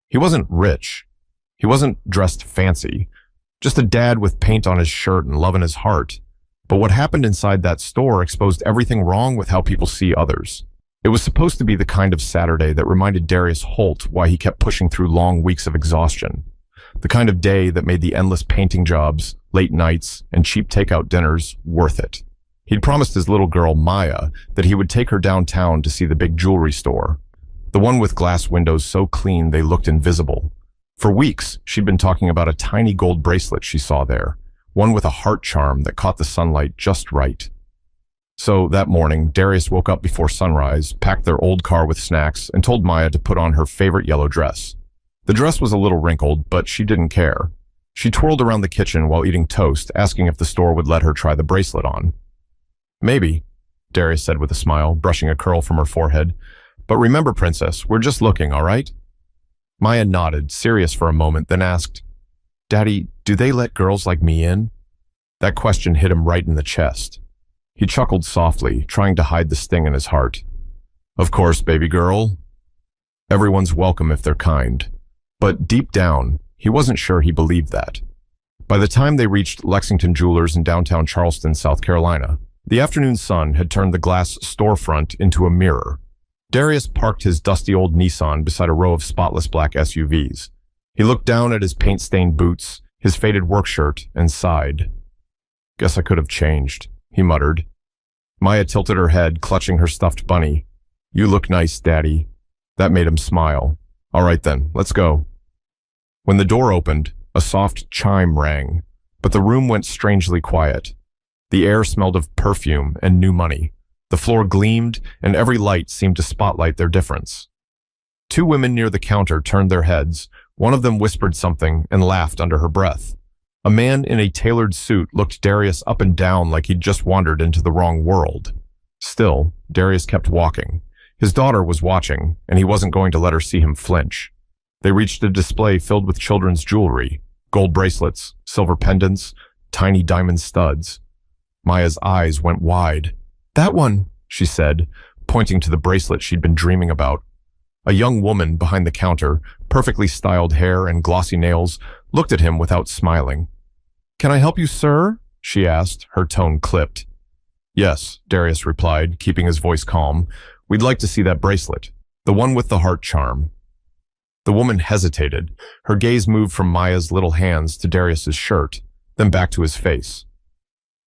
He wasn't rich. He wasn't dressed fancy. Just a dad with paint on his shirt and love in his heart. But what happened inside that store exposed everything wrong with how people see others. It was supposed to be the kind of Saturday that reminded Darius Holt why he kept pushing through long weeks of exhaustion. The kind of day that made the endless painting jobs, late nights, and cheap takeout dinners worth it. He'd promised his little girl, Maya, that he would take her downtown to see the big jewelry store. The one with glass windows so clean they looked invisible. For weeks, she'd been talking about a tiny gold bracelet she saw there, one with a heart charm that caught the sunlight just right. So that morning, Darius woke up before sunrise, packed their old car with snacks, and told Maya to put on her favorite yellow dress. The dress was a little wrinkled, but she didn't care. She twirled around the kitchen while eating toast, asking if the store would let her try the bracelet on. "Maybe," Darius said with a smile, brushing a curl from her forehead. "But remember, Princess, we're just looking, all right?" Maya nodded, serious for a moment, then asked, "Daddy, do they let girls like me in?" That question hit him right in the chest. He chuckled softly, trying to hide the sting in his heart. "Of course, baby girl. Everyone's welcome if they're kind." But deep down, he wasn't sure he believed that. By the time they reached Lexington Jewelers in downtown Charleston, South Carolina, the afternoon sun had turned the glass storefront into a mirror. Darius parked his dusty old Nissan beside a row of spotless black SUVs. He looked down at his paint-stained boots, his faded work shirt, and sighed. "Guess I could have changed," he muttered. Maya tilted her head, clutching her stuffed bunny. "You look nice, Daddy." That made him smile. "All right then, let's go." When the door opened, a soft chime rang, but the room went strangely quiet. The air smelled of perfume and new money. The floor gleamed, and every light seemed to spotlight their difference. Two women near the counter turned their heads. One of them whispered something and laughed under her breath. A man in a tailored suit looked Darius up and down like he'd just wandered into the wrong world. Still, Darius kept walking. His daughter was watching, and he wasn't going to let her see him flinch. They reached a display filled with children's jewelry, gold bracelets, silver pendants, tiny diamond studs. Maya's eyes went wide. "That one," she said, pointing to the bracelet she'd been dreaming about. A young woman behind the counter, perfectly styled hair and glossy nails, looked at him without smiling. "Can I help you, sir?" she asked, her tone clipped. "Yes," Darius replied, keeping his voice calm. "We'd like to see that bracelet, the one with the heart charm." The woman hesitated. Her gaze moved from Maya's little hands to Darius's shirt, then back to his face.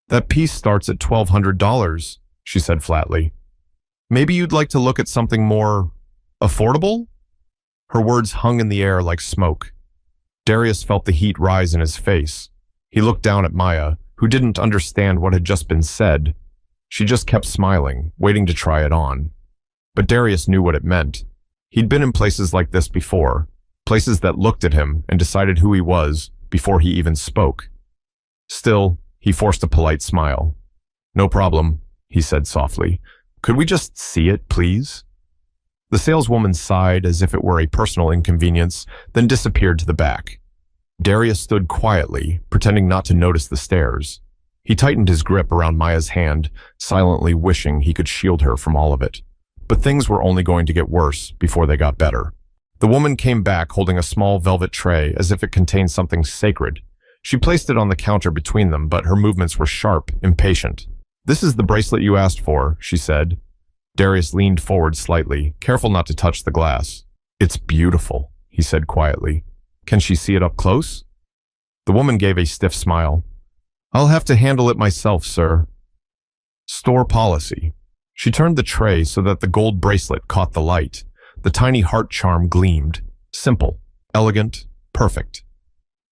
"That piece starts at $1,200, she said flatly. "Maybe you'd like to look at something more affordable?" Her words hung in the air like smoke. Darius felt the heat rise in his face. He looked down at Maya, who didn't understand what had just been said. She just kept smiling, waiting to try it on. But Darius knew what it meant. He'd been in places like this before, places that looked at him and decided who he was before he even spoke. Still, he forced a polite smile. "No problem," he said softly. "Could we just see it, please?" The saleswoman sighed as if it were a personal inconvenience, then disappeared to the back. Darius stood quietly, pretending not to notice the stares. He tightened his grip around Maya's hand, silently wishing he could shield her from all of it. But things were only going to get worse before they got better. The woman came back holding a small velvet tray as if it contained something sacred. She placed it on the counter between them, but her movements were sharp, impatient. "This is the bracelet you asked for," she said. Darius leaned forward slightly, careful not to touch the glass. "It's beautiful," he said quietly. "Can she see it up close?" The woman gave a stiff smile. "I'll have to handle it myself, sir." "Store policy." She turned the tray so that the gold bracelet caught the light. The tiny heart charm gleamed. Simple, elegant, perfect.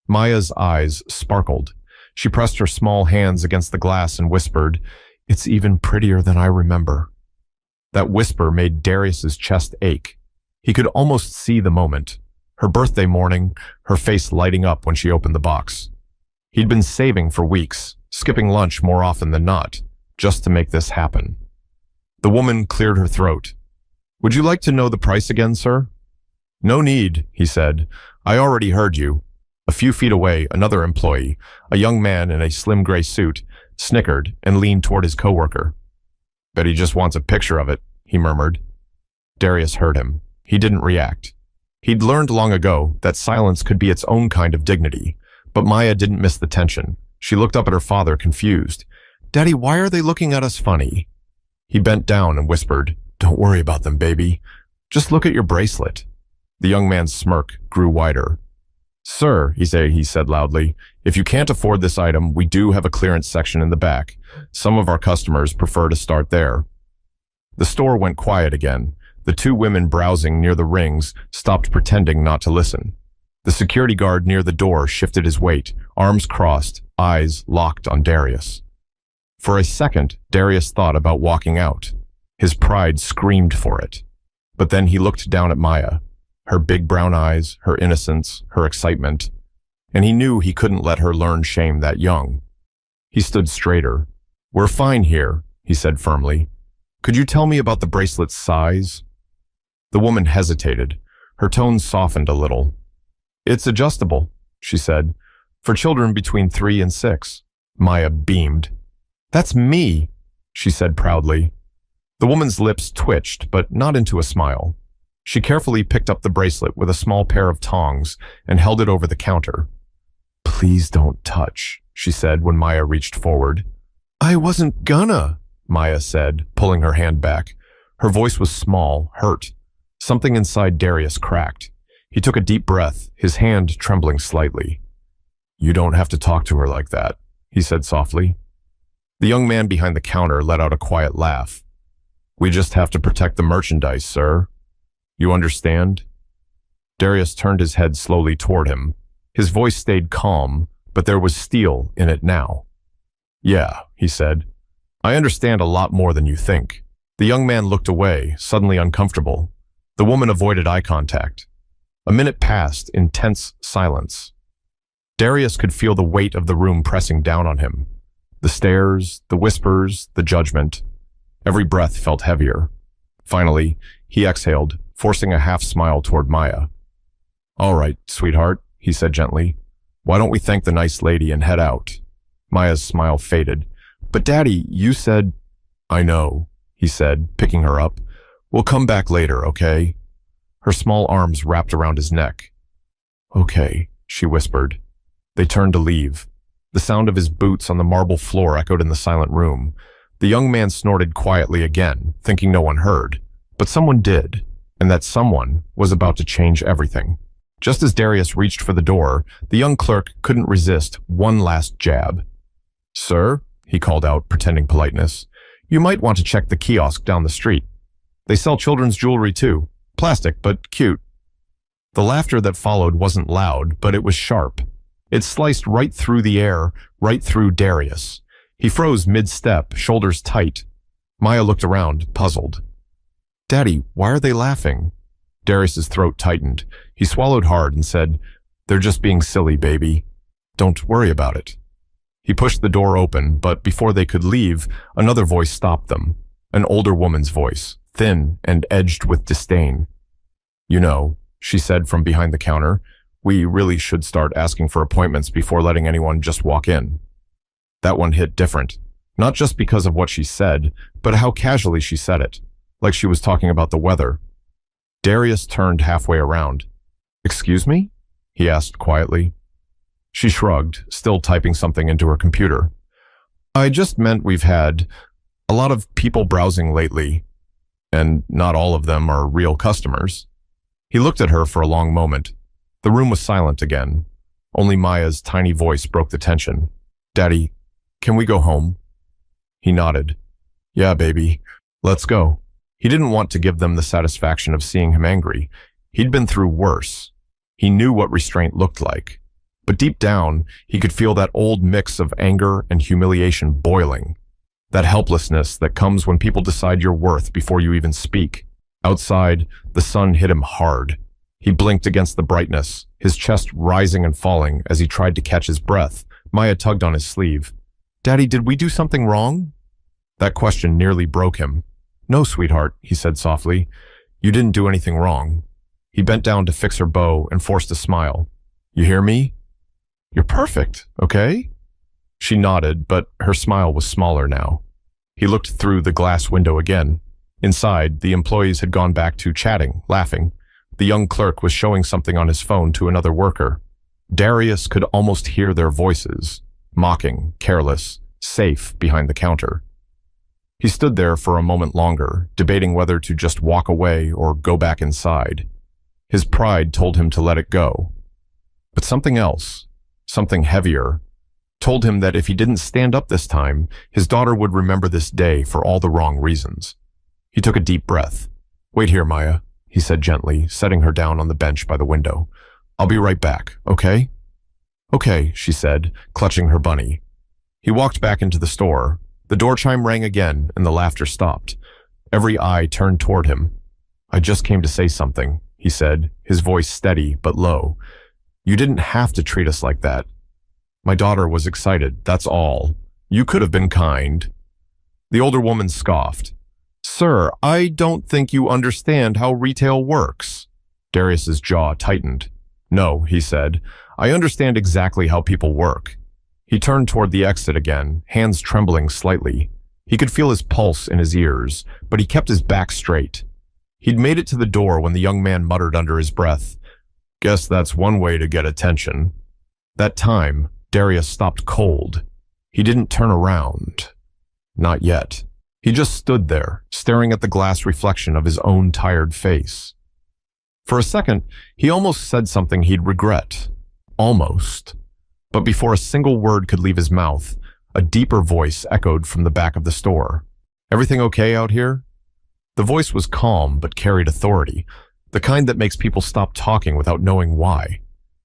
Maya's eyes sparkled. She pressed her small hands against the glass and whispered, "It's even prettier than I remember." That whisper made Darius's chest ache. He could almost see the moment. Her birthday morning, her face lighting up when she opened the box. He'd been saving for weeks, skipping lunch more often than not, just to make this happen. The woman cleared her throat. "Would you like to know the price again, sir?" "No need," he said. "I already heard you." A few feet away, another employee, a young man in a slim gray suit, snickered and leaned toward his coworker. "Bet he just wants a picture of it," he murmured. Darius heard him. He didn't react. He'd learned long ago that silence could be its own kind of dignity, but Maya didn't miss the tension. She looked up at her father, confused. "Daddy, why are they looking at us funny?" He bent down and whispered, "Don't worry about them, baby. Just look at your bracelet." The young man's smirk grew wider. "Sir," he said loudly, "if you can't afford this item, we do have a clearance section in the back. Some of our customers prefer to start there." The store went quiet again. The two women browsing near the rings stopped pretending not to listen. The security guard near the door shifted his weight, arms crossed, eyes locked on Darius. For a second, Darius thought about walking out. His pride screamed for it. But then he looked down at Maya, her big brown eyes, her innocence, her excitement, and he knew he couldn't let her learn shame that young. He stood straighter. "We're fine here," he said firmly. "Could you tell me about the bracelet's size?" The woman hesitated. Her tone softened a little. "It's adjustable," she said, "for children between 3 and 6. Maya beamed. "That's me," she said proudly. The woman's lips twitched, but not into a smile. She carefully picked up the bracelet with a small pair of tongs and held it over the counter. "Please don't touch," she said when Maya reached forward. "I wasn't gonna," Maya said, pulling her hand back. Her voice was small, hurt. Something inside Darius cracked. He took a deep breath, his hand trembling slightly. "You don't have to talk to her like that," he said softly. The young man behind the counter let out a quiet laugh. "We just have to protect the merchandise, sir. You understand?" Darius turned his head slowly toward him. His voice stayed calm, but there was steel in it now. "Yeah," he said. "I understand a lot more than you think." The young man looked away, suddenly uncomfortable. The woman avoided eye contact. A minute passed in tense silence. Darius could feel the weight of the room pressing down on him. The stares, the whispers, the judgment. Every breath felt heavier. Finally, he exhaled, forcing a half-smile toward Maya. "All right, sweetheart," he said gently. "Why don't we thank the nice lady and head out?" Maya's smile faded. "But Daddy, you said—" "I know," he said, picking her up. "We'll come back later, okay?" Her small arms wrapped around his neck. "Okay," she whispered. They turned to leave. The sound of his boots on the marble floor echoed in the silent room. The young man snorted quietly again, thinking no one heard. But someone did, and that someone was about to change everything. Just as Darius reached for the door, the young clerk couldn't resist one last jab. "Sir," he called out, pretending politeness, "you might want to check the kiosk down the street. They sell children's jewelry too. Plastic, but cute." The laughter that followed wasn't loud, but it was sharp. It sliced right through the air, right through Darius. He froze mid-step, shoulders tight. Maya looked around, puzzled. "Daddy, why are they laughing?" Darius's throat tightened. He swallowed hard and said, "They're just being silly, baby. Don't worry about it." He pushed the door open, but before they could leave, another voice stopped them. An older woman's voice, thin and edged with disdain. "You know," she said from behind the counter, "we really should start asking for appointments before letting anyone just walk in." That one hit different, not just because of what she said, but how casually she said it, like she was talking about the weather. Darius turned halfway around. "Excuse me?" he asked quietly. She shrugged, still typing something into her computer. "I just meant we've had a lot of people browsing lately, and not all of them are real customers." He looked at her for a long moment. The room was silent again. Only Maya's tiny voice broke the tension. "Daddy, can we go home?" He nodded. "Yeah, baby. Let's go." He didn't want to give them the satisfaction of seeing him angry. He'd been through worse. He knew what restraint looked like. But deep down, he could feel that old mix of anger and humiliation boiling. That helplessness that comes when people decide your worth before you even speak. Outside, the sun hit him hard. He blinked against the brightness, his chest rising and falling as he tried to catch his breath. Maya tugged on his sleeve. "Daddy, did we do something wrong?" That question nearly broke him. "No, sweetheart," he said softly. "You didn't do anything wrong." He bent down to fix her bow and forced a smile. "You hear me? You're perfect, okay?" She nodded, but her smile was smaller now. He looked through the glass window again. Inside, the employees had gone back to chatting, laughing. The young clerk was showing something on his phone to another worker. Darius could almost hear their voices, mocking, careless, safe behind the counter. He stood there for a moment longer, debating whether to just walk away or go back inside. His pride told him to let it go. But something else, something heavier, told him that if he didn't stand up this time, his daughter would remember this day for all the wrong reasons. He took a deep breath. "Wait here, Maya," he said gently, setting her down on the bench by the window. "I'll be right back, okay?" "Okay," she said, clutching her bunny. He walked back into the store. The door chime rang again, and the laughter stopped. Every eye turned toward him. "I just came to say something," he said, his voice steady but low. "You didn't have to treat us like that. My daughter was excited, that's all. You could have been kind." The older woman scoffed. "Sir, I don't think you understand how retail works." Darius's jaw tightened. "No," he said, "I understand exactly how people work." He turned toward the exit again, hands trembling slightly. He could feel his pulse in his ears, but he kept his back straight. He'd made it to the door when the young man muttered under his breath, "Guess that's one way to get attention." That time, Darius stopped cold. He didn't turn around. Not yet. He just stood there, staring at the glass reflection of his own tired face. For a second, he almost said something he'd regret. Almost. But before a single word could leave his mouth, a deeper voice echoed from the back of the store. "Everything okay out here?" The voice was calm but carried authority, the kind that makes people stop talking without knowing why.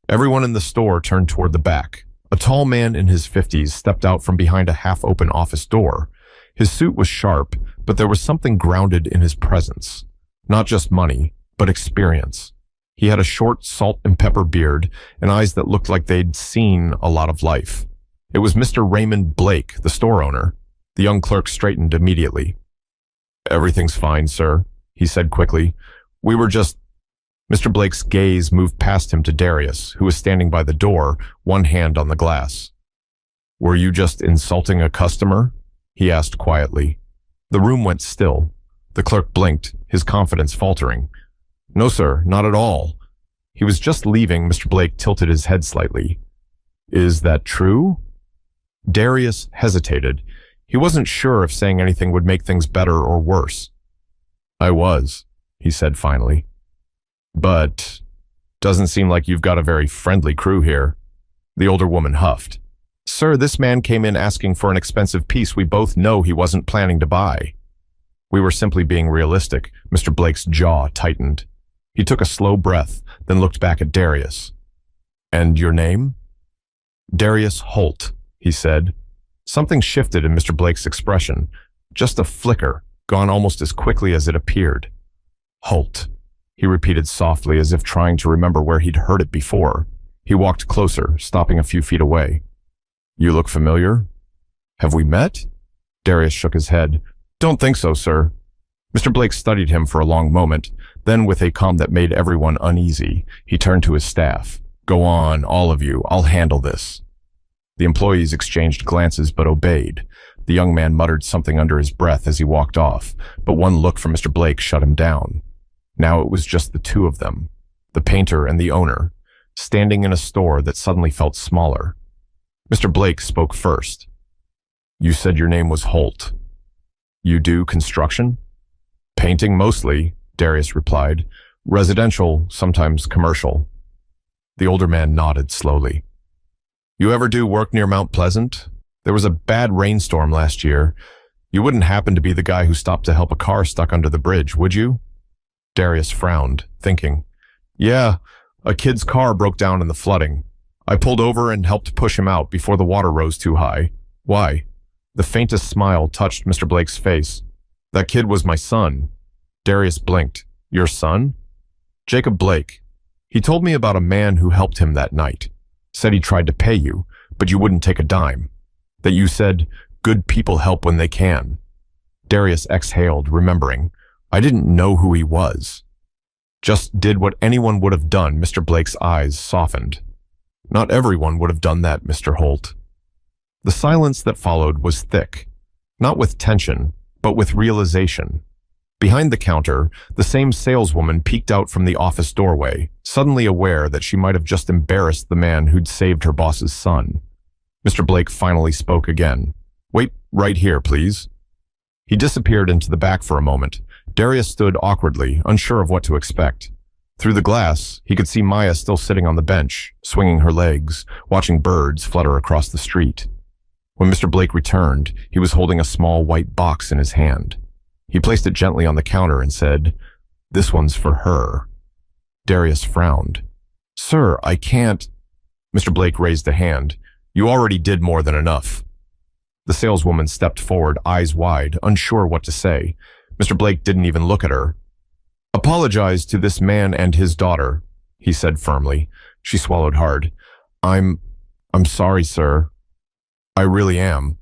Everyone in the store turned toward the back. A tall man in his 50s stepped out from behind a half-open office door. His suit was sharp, but there was something grounded in his presence. Not just money, but experience. He had a short salt and pepper beard and eyes that looked like they'd seen a lot of life. It was Mr. Raymond Blake, the store owner. The young clerk straightened immediately. "Everything's fine, sir," he said quickly. "We were just—" Mr. Blake's gaze moved past him to Darius, who was standing by the door, one hand on the glass. "Were you just insulting a customer?" he asked quietly. The room went still. The clerk blinked, his confidence faltering. "No, sir, not at all." He was just leaving. Mr. Blake tilted his head slightly. "Is that true?" Darius hesitated. He wasn't sure if saying anything would make things better or worse. "I was," he said finally. "But doesn't seem like you've got a very friendly crew here." The older woman huffed. "Sir, this man came in asking for an expensive piece we both know he wasn't planning to buy." "We were simply being realistic." Mr. Blake's jaw tightened. He took a slow breath, then looked back at Darius. "And your name?" "Darius Holt," he said. Something shifted in Mr. Blake's expression. Just a flicker, gone almost as quickly as it appeared. "Holt," he repeated softly as if trying to remember where he'd heard it before. He walked closer, stopping a few feet away. "You look familiar. Have we met?" Darius shook his head. "Don't think so, sir." Mr. Blake studied him for a long moment. Then, with a calm that made everyone uneasy, he turned to his staff. "Go on, all of you. I'll handle this." The employees exchanged glances but obeyed. The young man muttered something under his breath as he walked off, but one look from Mr. Blake shut him down. Now it was just the two of them, the painter and the owner, standing in a store that suddenly felt smaller. Mr. Blake spoke first. "You said your name was Holt. You do construction?" "Painting mostly," Darius replied. "Residential, sometimes commercial." The older man nodded slowly. "You ever do work near Mount Pleasant? There was a bad rainstorm last year. You wouldn't happen to be the guy who stopped to help a car stuck under the bridge, would you?" Darius frowned, thinking. "Yeah, a kid's car broke down in the flooding. I pulled over and helped push him out before the water rose too high. Why?" The faintest smile touched Mr. Blake's face. "That kid was my son." Darius blinked. "Your son?" "Jacob Blake. He told me about a man who helped him that night. Said he tried to pay you, but you wouldn't take a dime. That you said, 'Good people help when they can.'" Darius exhaled, remembering. "I didn't know who he was." "Just did what anyone would have done." Mr. Blake's eyes softened. "Not everyone would have done that, Mr. Holt." The silence that followed was thick, not with tension, but with realization. Behind the counter, the same saleswoman peeked out from the office doorway, suddenly aware that she might have just embarrassed the man who'd saved her boss's son. Mr. Blake finally spoke again. "Wait right here, please." He disappeared into the back for a moment. Darius stood awkwardly, unsure of what to expect. Through the glass, he could see Maya still sitting on the bench, swinging her legs, watching birds flutter across the street. When Mr. Blake returned, he was holding a small white box in his hand. He placed it gently on the counter and said, "This one's for her." Darius frowned. "Sir, I can't—" Mr. Blake raised a hand. "You already did more than enough." The saleswoman stepped forward, eyes wide, unsure what to say. Mr. Blake didn't even look at her. "Apologize to this man and his daughter," he said firmly. She swallowed hard. I'm sorry, sir. I really am."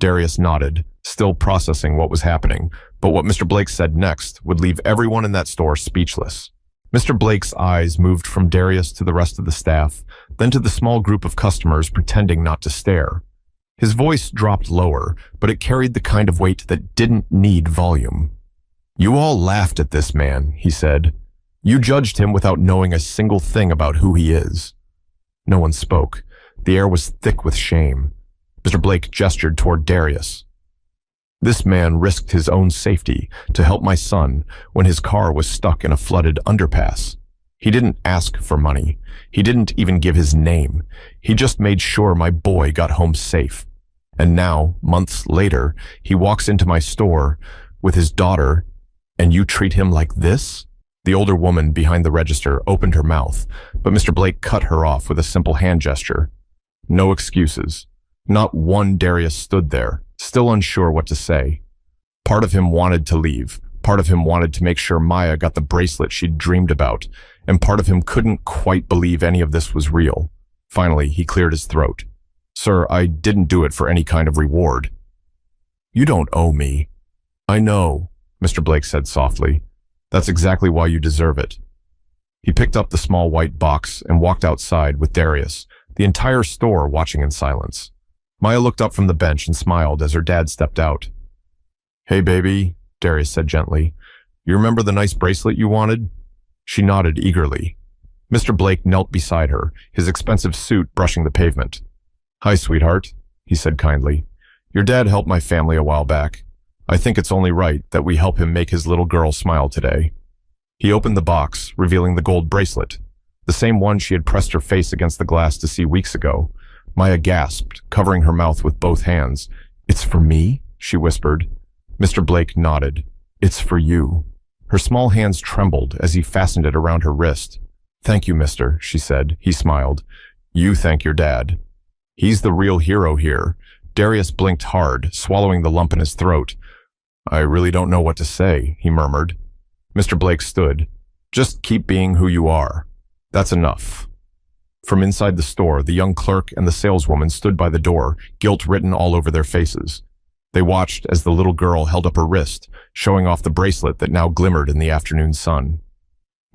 Darius nodded, still processing what was happening, but what Mr. Blake said next would leave everyone in that store speechless. Mr. Blake's eyes moved from Darius to the rest of the staff, then to the small group of customers pretending not to stare. His voice dropped lower, but it carried the kind of weight that didn't need volume. "You all laughed at this man," he said. "You judged him without knowing a single thing about who he is." No one spoke. The air was thick with shame. Mr. Blake gestured toward Darius. "This man risked his own safety to help my son when his car was stuck in a flooded underpass. He didn't ask for money. He didn't even give his name. He just made sure my boy got home safe. And now, months later, he walks into my store with his daughter, and you treat him like this?" The older woman behind the register opened her mouth, but Mr. Blake cut her off with a simple hand gesture. No excuses. Not one. Darius stood there, still unsure what to say. Part of him wanted to leave. Part of him wanted to make sure Maya got the bracelet she'd dreamed about, and part of him couldn't quite believe any of this was real. Finally, he cleared his throat. "Sir, I didn't do it for any kind of reward." "You don't owe me." "I know," Mr. Blake said softly. "That's exactly why you deserve it." He picked up the small white box and walked outside with Darius, the entire store watching in silence. Maya looked up from the bench and smiled as her dad stepped out. "Hey, baby," Darius said gently. "You remember the nice bracelet you wanted?" She nodded eagerly. Mr. Blake knelt beside her, his expensive suit brushing the pavement. "Hi, sweetheart," he said kindly. "Your dad helped my family a while back. I think it's only right that we help him make his little girl smile today." He opened the box, revealing the gold bracelet, the same one she had pressed her face against the glass to see weeks ago. Maya gasped, covering her mouth with both hands. "It's for me?" she whispered. Mr. Blake nodded. "It's for you." Her small hands trembled as he fastened it around her wrist. "Thank you, mister," she said. He smiled. "You thank your dad. He's the real hero here." Darius blinked hard, swallowing the lump in his throat. "I really don't know what to say," he murmured. Mr. Blake stood. "Just keep being who you are. That's enough." From inside the store, the young clerk and the saleswoman stood by the door, guilt written all over their faces. They watched as the little girl held up her wrist, showing off the bracelet that now glimmered in the afternoon sun.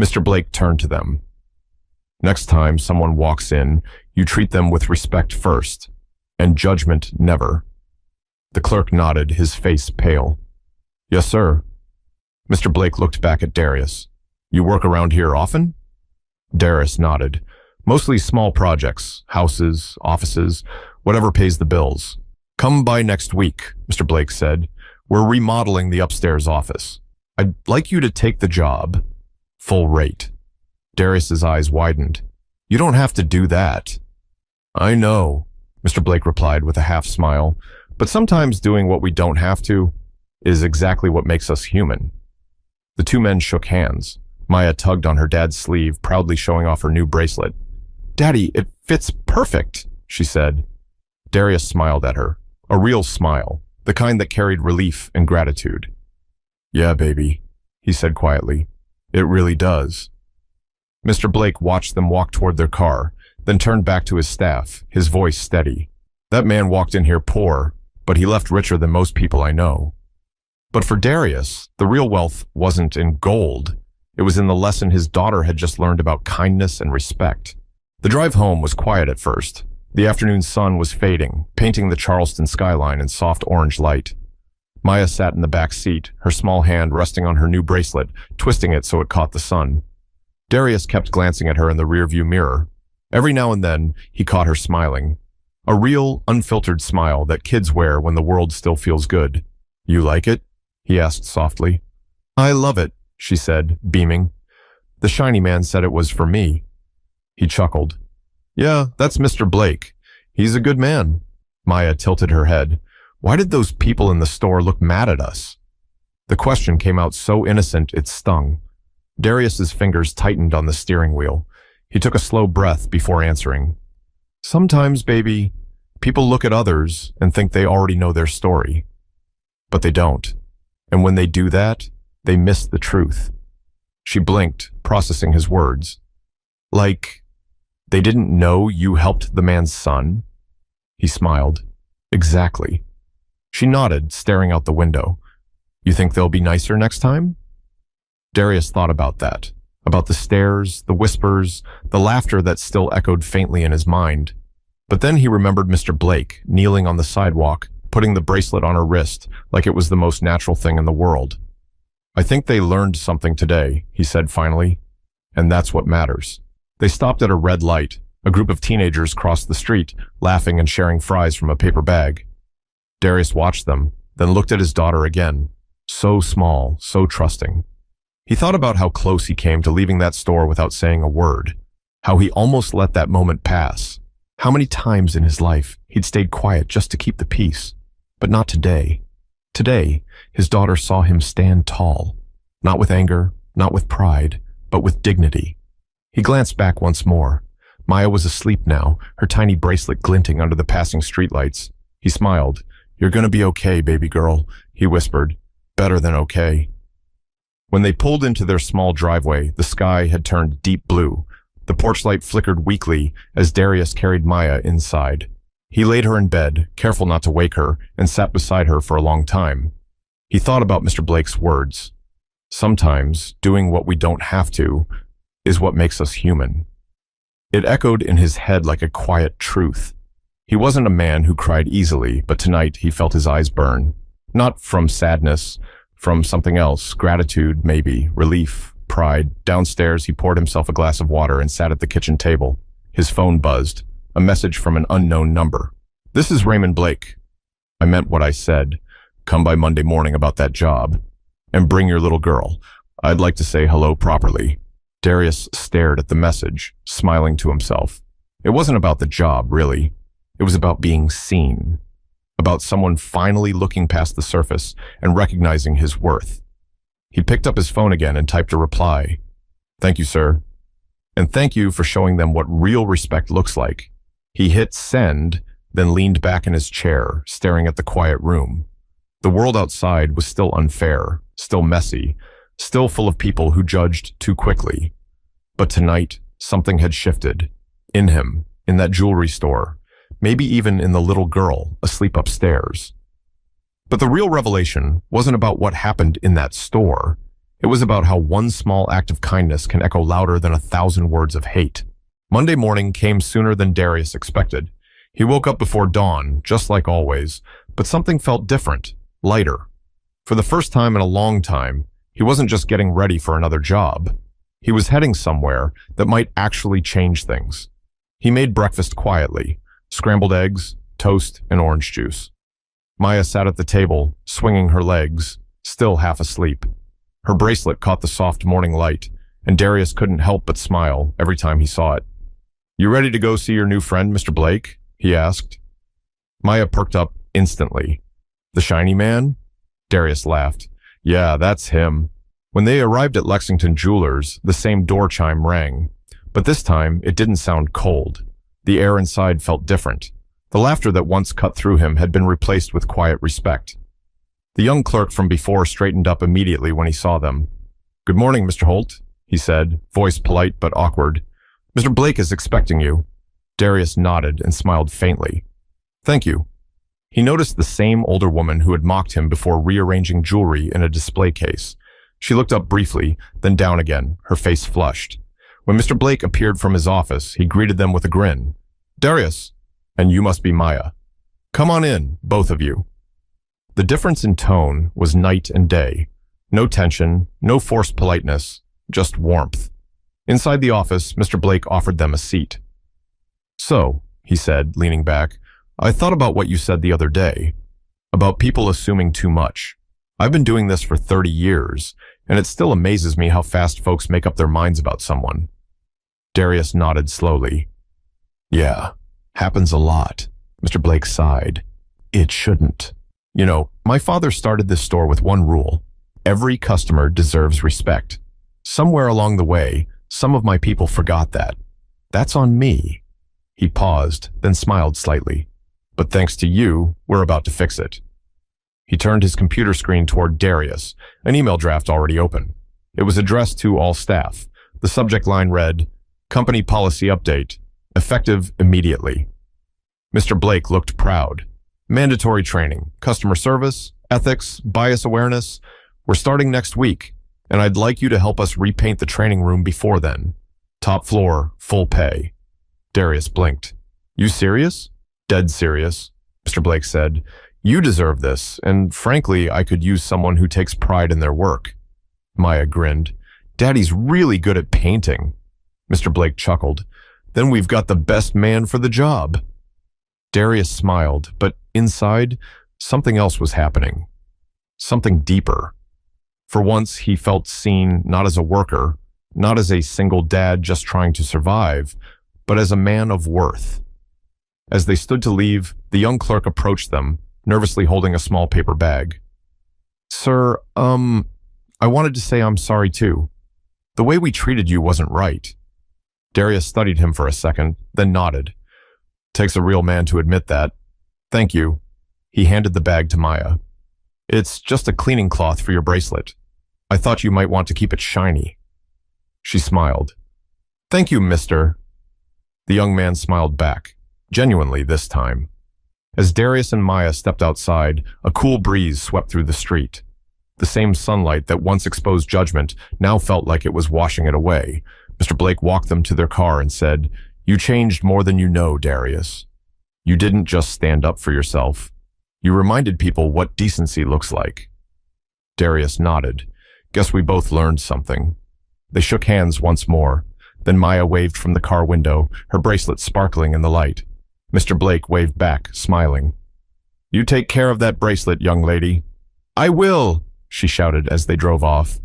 Mr. Blake turned to them. "Next time someone walks in, you treat them with respect first, and judgment never." The clerk nodded, his face pale. "Yes, sir." Mr. Blake looked back at Darius. "You work around here often?" Darius nodded. "Mostly small projects, houses, offices, whatever pays the bills." "Come by next week," Mr. Blake said. "We're remodeling the upstairs office. I'd like you to take the job. Full rate." Darius's eyes widened. "You don't have to do that." "I know," Mr. Blake replied with a half smile, "but sometimes doing what we don't have to is exactly what makes us human." The two men shook hands. Maya tugged on her dad's sleeve, proudly showing off her new bracelet. "Daddy, it fits perfect," she said. Darius smiled at her, a real smile, the kind that carried relief and gratitude. "Yeah, baby," he said quietly. "It really does." Mr. Blake watched them walk toward their car, then turned back to his staff, his voice steady. "That man walked in here poor, but he left richer than most people I know." But for Darius, the real wealth wasn't in gold. It was in the lesson his daughter had just learned about kindness and respect. The drive home was quiet at first. The afternoon sun was fading, painting the Charleston skyline in soft orange light. Maya sat in the back seat, her small hand resting on her new bracelet, twisting it so it caught the sun. Darius kept glancing at her in the rearview mirror. Every now and then, he caught her smiling. A real, unfiltered smile that kids wear when the world still feels good. "You like it?" he asked softly. "I love it," she said, beaming. "The shiny man said it was for me." He chuckled. "Yeah, that's Mr. Blake. He's a good man." Maya tilted her head. Why did those people in the store look mad at us? The question came out so innocent it stung. Darius's fingers tightened on the steering wheel. He took a slow breath before answering. "Sometimes, baby, people look at others and think they already know their story. But they don't. And when they do that, they miss the truth." She blinked, processing his words. "Like, they didn't know you helped the man's son?" He smiled. "Exactly." She nodded, staring out the window. "You think they'll be nicer next time?" Darius thought about that, about the stares, the whispers, the laughter that still echoed faintly in his mind. But then he remembered Mr. Blake, kneeling on the sidewalk, putting the bracelet on her wrist like it was the most natural thing in the world. "I think they learned something today," he said finally. "And that's what matters." They stopped at a red light. A group of teenagers crossed the street, laughing and sharing fries from a paper bag. Darius watched them, then looked at his daughter again. So small, so trusting. He thought about how close he came to leaving that store without saying a word. How he almost let that moment pass. How many times in his life he'd stayed quiet just to keep the peace. But not today. Today, his daughter saw him stand tall. Not with anger, not with pride, but with dignity. He glanced back once more. Maya was asleep now, her tiny bracelet glinting under the passing streetlights. He smiled. "You're gonna be okay, baby girl," he whispered. "Better than okay." When they pulled into their small driveway, the sky had turned deep blue. The porch light flickered weakly as Darius carried Maya inside. He laid her in bed, careful not to wake her, and sat beside her for a long time. He thought about Mr. Blake's words. Sometimes, doing what we don't have to is what makes us human. It echoed in his head like a quiet truth. He wasn't a man who cried easily, but tonight he felt his eyes burn. Not from sadness, from something else, gratitude, maybe, relief, pride. Downstairs, he poured himself a glass of water and sat at the kitchen table. His phone buzzed, a message from an unknown number. "This is Raymond Blake. I meant what I said. Come by Monday morning about that job. And bring your little girl. I'd like to say hello properly." Darius stared at the message, smiling to himself. It wasn't about the job, really. It was about being seen. About someone finally looking past the surface and recognizing his worth. He picked up his phone again and typed a reply. "Thank you, sir. And thank you for showing them what real respect looks like." He hit send, then leaned back in his chair, staring at the quiet room. The world outside was still unfair, still messy, still full of people who judged too quickly. But tonight, something had shifted. In him, in that jewelry store, maybe even in the little girl asleep upstairs. But the real revelation wasn't about what happened in that store. It was about how one small act of kindness can echo louder than 1,000 words of hate. Monday morning came sooner than Darius expected. He woke up before dawn, just like always, but something felt different, lighter. For the first time in a long time, he wasn't just getting ready for another job. He was heading somewhere that might actually change things. He made breakfast quietly, scrambled eggs, toast, and orange juice. Maya sat at the table, swinging her legs, still half asleep. Her bracelet caught the soft morning light, and Darius couldn't help but smile every time he saw it. "You ready to go see your new friend, Mr. Blake?" he asked. Maya perked up instantly. "The shiny man?" Darius laughed. "Yeah, that's him." When they arrived at Lexington Jewelers, the same door chime rang. But this time, it didn't sound cold. The air inside felt different. The laughter that once cut through him had been replaced with quiet respect. The young clerk from before straightened up immediately when he saw them. "Good morning, Mr. Holt," he said, voice polite but awkward. "Mr. Blake is expecting you." Darius nodded and smiled faintly. "Thank you." He noticed the same older woman who had mocked him before rearranging jewelry in a display case. She looked up briefly, then down again, her face flushed. When Mr. Blake appeared from his office, he greeted them with a grin. "Darius, and you must be Maya. Come on in, both of you." The difference in tone was night and day. No tension, no forced politeness, just warmth. Inside the office, Mr. Blake offered them a seat. "So," he said, leaning back, "I thought about what you said the other day, about people assuming too much. I've been doing this for 30 years, and it still amazes me how fast folks make up their minds about someone." Darius nodded slowly. "Yeah, happens a lot." Mr. Blake sighed. "It shouldn't. You know, my father started this store with one rule. Every customer deserves respect. Somewhere along the way, some of my people forgot that. That's on me." He paused, then smiled slightly. "But thanks to you, we're about to fix it." He turned his computer screen toward Darius, an email draft already open. It was addressed to all staff. The subject line read, "Company Policy Update, effective immediately." Mr. Blake looked proud. "Mandatory training, customer service, ethics, bias awareness. We're starting next week, and I'd like you to help us repaint the training room before then. Top floor, full pay." Darius blinked. "You serious?" "Dead serious," Mr. Blake said. "You deserve this, and frankly, I could use someone who takes pride in their work." Maya grinned. "Daddy's really good at painting." Mr. Blake chuckled. "Then we've got the best man for the job." Darius smiled, but inside, something else was happening. Something deeper. For once, he felt seen not as a worker, not as a single dad just trying to survive, but as a man of worth. As they stood to leave, the young clerk approached them, nervously holding a small paper bag. "Sir, I wanted to say I'm sorry too. The way we treated you wasn't right." Darius studied him for a second, then nodded. "Takes a real man to admit that. Thank you." He handed the bag to Maya. "It's just a cleaning cloth for your bracelet. I thought you might want to keep it shiny." She smiled. "Thank you, mister." The young man smiled back, genuinely this time. As Darius and Maya stepped outside, a cool breeze swept through the street. The same sunlight that once exposed judgment now felt like it was washing it away. Mr. Blake walked them to their car and said, "You changed more than you know, Darius. You didn't just stand up for yourself. You reminded people what decency looks like." Darius nodded. "Guess we both learned something." They shook hands once more. Then Maya waved from the car window, her bracelet sparkling in the light. Mr. Blake waved back, smiling. "You take care of that bracelet, young lady." "I will," she shouted as they drove off.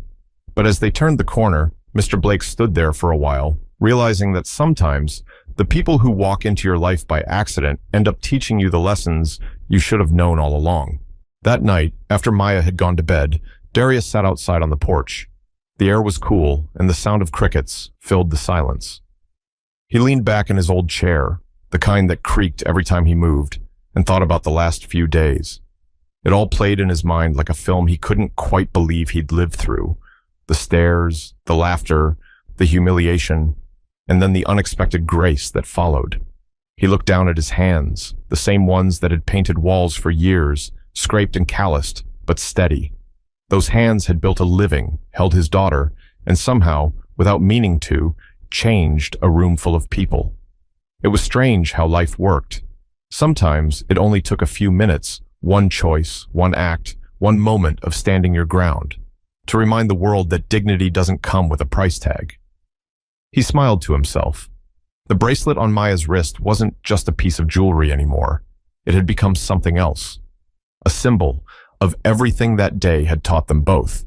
But as they turned the corner, Mr. Blake stood there for a while, realizing that sometimes the people who walk into your life by accident end up teaching you the lessons you should have known all along. That night, after Maya had gone to bed, Darius sat outside on the porch. The air was cool, and the sound of crickets filled the silence. He leaned back in his old chair, the kind that creaked every time he moved, and thought about the last few days. It all played in his mind like a film he couldn't quite believe he'd lived through. The stares, the laughter, the humiliation, and then the unexpected grace that followed. He looked down at his hands, the same ones that had painted walls for years, scraped and calloused, but steady. Those hands had built a living, held his daughter, and somehow, without meaning to, changed a room full of people. It was strange how life worked. Sometimes it only took a few minutes, one choice, one act, one moment of standing your ground, to remind the world that dignity doesn't come with a price tag. He smiled to himself. The bracelet on Maya's wrist wasn't just a piece of jewelry anymore. It had become something else. A symbol of everything that day had taught them both.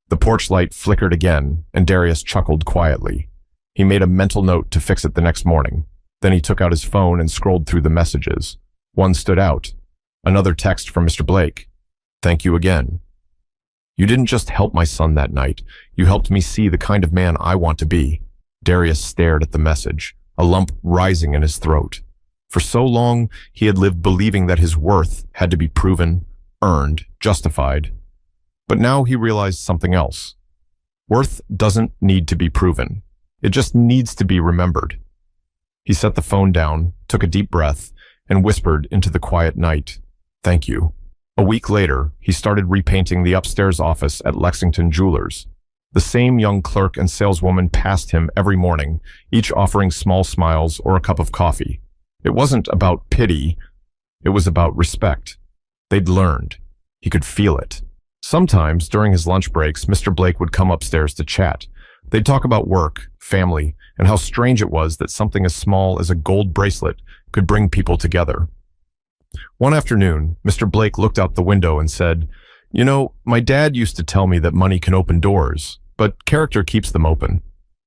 The porch light flickered again, and Darius chuckled quietly. He made a mental note to fix it the next morning. Then he took out his phone and scrolled through the messages. One stood out. Another text from Mr. Blake. "Thank you again. You didn't just help my son that night. You helped me see the kind of man I want to be." Darius stared at the message, a lump rising in his throat. For so long, he had lived believing that his worth had to be proven, earned, justified. But now he realized something else. Worth doesn't need to be proven. It just needs to be remembered. He set the phone down, took a deep breath, and whispered into the quiet night, "Thank you." A week later, he started repainting the upstairs office at Lexington Jewelers. The same young clerk and saleswoman passed him every morning, each offering small smiles or a cup of coffee. It wasn't about pity, it was about respect. They'd learned. He could feel it. Sometimes, during his lunch breaks, Mr. Blake would come upstairs to chat. They'd talk about work, family, and how strange it was that something as small as a gold bracelet could bring people together. One afternoon, Mr. Blake looked out the window and said, "You know, my dad used to tell me that money can open doors, but character keeps them open."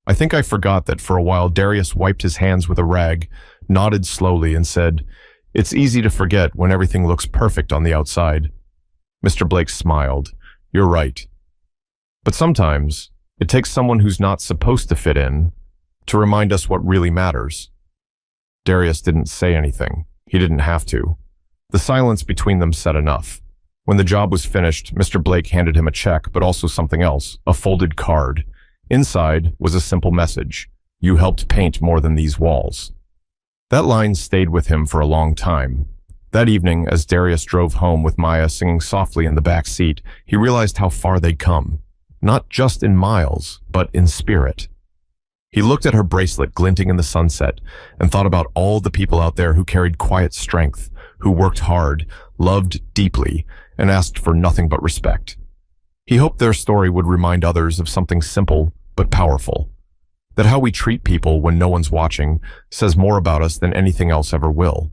I think I forgot that for a while Darius wiped his hands with a rag, nodded slowly, and said, "It's easy to forget when everything looks perfect on the outside." Mr. Blake smiled. "You're right. But sometimes it takes someone who's not supposed to fit in to remind us what really matters." Darius didn't say anything. He didn't have to. The silence between them said enough. When the job was finished, Mr. Blake handed him a check, but also something else, a folded card. Inside was a simple message: "You helped paint more than these walls." That line stayed with him for a long time. That evening, as Darius drove home with Maya singing softly in the back seat, he realized how far they'd come. Not just in miles, but in spirit. He looked at her bracelet glinting in the sunset and thought about all the people out there who carried quiet strength, who worked hard, loved deeply, and asked for nothing but respect. He hoped their story would remind others of something simple but powerful. That how we treat people when no one's watching says more about us than anything else ever will.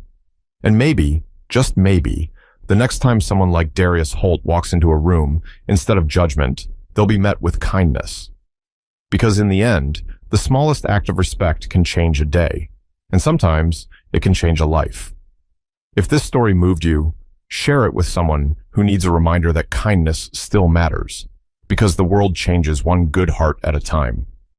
And maybe, just maybe, the next time someone like Darius Holt walks into a room, instead of judgment, they'll be met with kindness. Because in the end, the smallest act of respect can change a day, and sometimes it can change a life. If this story moved you, share it with someone who needs a reminder that kindness still matters, because the world changes one good heart at a time.